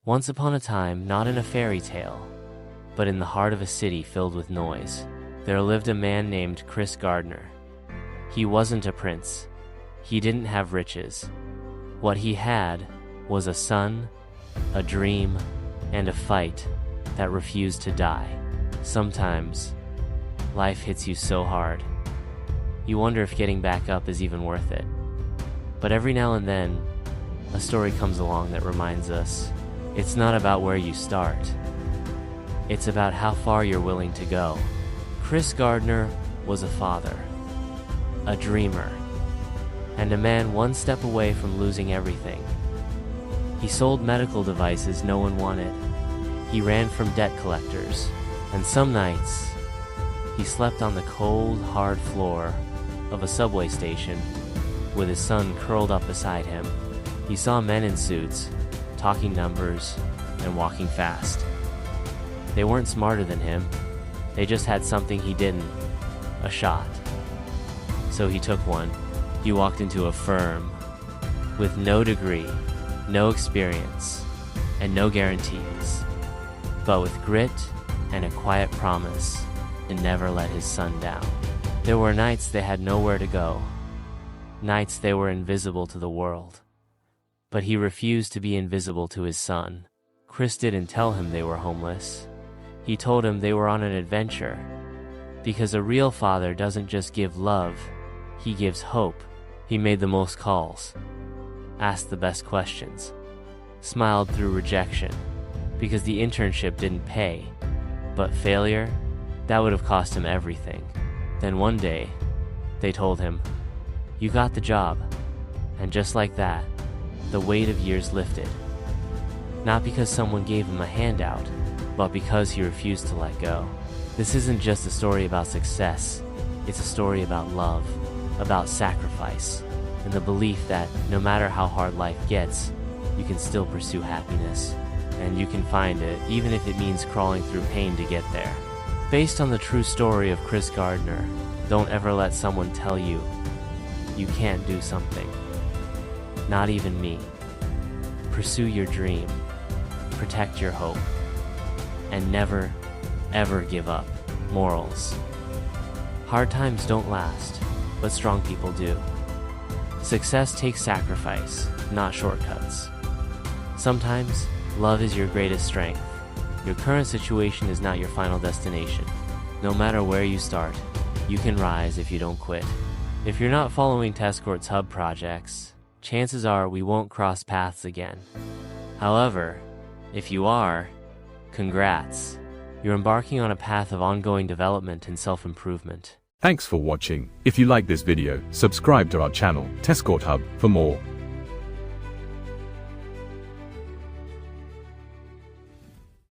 Once upon a time, not in a fairy tale, but in the heart of a city filled with noise, there lived a man named Gardner. He wasn't a prince. He didn't have riches. What he had was a son, a dream, and a fight that refused to die. Sometimes, life hits you so hard, you wonder if getting back up is even worth it. But every now and then, a story comes along that reminds us, it's not about where you start. It's about how far you're willing to go. Gardner was a father, a dreamer, and a man one step away from losing everything. He sold medical devices no one wanted. He ran from debt collectors, and some nights, he slept on the cold, hard floor of a subway station with his son curled up beside him. He saw men in suits, talking numbers, and walking fast. They weren't smarter than him. They just had something he didn't, a shot. So he took one. He walked into a firm with no degree, no experience, and no guarantees, but with grit and a quiet promise to never let his son down. There were nights they had nowhere to go, nights they were invisible to the world. But he refused to be invisible to his son. Chris didn't tell him they were homeless. He told him they were on an adventure, because a real father doesn't just give love, he gives hope. He made the most calls, asked the best questions, smiled through rejection, because the internship didn't pay, but failure, that would have cost him everything. Then one day, they told him, "You got the job." And just like that, the weight of years lifted. Not because someone gave him a handout, but because he refused to let go. This isn't just a story about success, it's a story about love, about sacrifice, and the belief that no matter how hard life gets, you can still pursue happiness. And you can find it, even if it means crawling through pain to get there. Based on the true story of Gardner, don't ever let someone tell you, you can't do something. Not even me. Pursue your dream, protect your hope, and never, ever give up. Morals. Hard times don't last, but strong people do. Success takes sacrifice, not shortcuts. Sometimes, love is your greatest strength. Your current situation is not your final destination. No matter where you start, you can rise if you don't quit. If you're not following Tescort's Hub projects, chances are we won't cross paths again. However, if you are, congrats. You're embarking on a path of ongoing development and self-improvement. Thanks for watching. If you like this video, subscribe to our channel, Tescort Hub, for more.